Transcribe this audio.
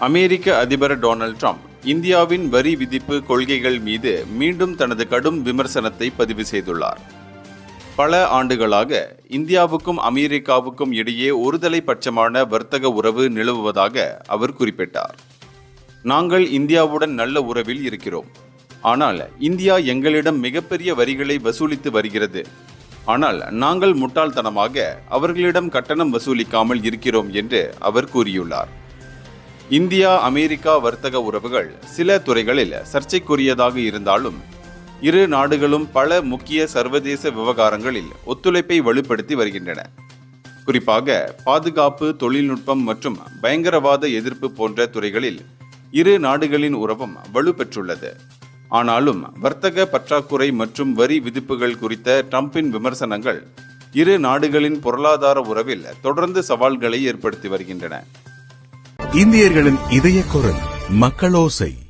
அமெரிக்க அதிபர் Donald Trump இந்தியாவின் வரி விதிப்பு கொள்கைகள் மீது மீண்டும் தனது கடும் விமர்சனத்தை பதிவு செய்துள்ளார். பல ஆண்டுகளாக இந்தியாவுக்கும் அமெரிக்காவுக்கும் இடையே ஒருதலை பட்சமான வர்த்தக உறவு நிலவுவதாக அவர் குறிப்பிட்டார். நாங்கள் இந்தியாவுடன் நல்ல உறவில் இருக்கிறோம். ஆனால் இந்தியா எங்களிடம் மிகப்பெரிய வரிகளை வசூலித்து வருகிறது. ஆனால் நாங்கள் முட்டாள்தனமாக அவர்களிடம் கட்டணம் வசூலிக்காமல் இருக்கிறோம் என்று அவர் கூறியுள்ளார். இந்தியா அமெரிக்கா வர்த்தக உறவுகள் சில துறைகளில் சர்ச்சைக்குரியதாக இருந்தாலும் இரு நாடுகளும் பல முக்கிய சர்வதேச விவகாரங்களில் ஒத்துழைப்பை வலுப்படுத்தி வருகின்றன. குறிப்பாக பாதுகாப்பு, தொழில்நுட்பம் மற்றும் பயங்கரவாத எதிர்ப்பு போன்ற துறைகளில் இரு நாடுகளின் உறவும் வலுப்பெற்றுள்ளது. ஆனாலும் வர்த்தக பற்றாக்குறை மற்றும் வரி விதிப்புகள் குறித்த ட்ரம்பின் விமர்சனங்கள் இரு நாடுகளின் பொருளாதார உறவில் தொடர்ந்து சவால்களை ஏற்படுத்தி வருகின்றன. இந்தியர்களின் இதய குரல் மக்களோசை.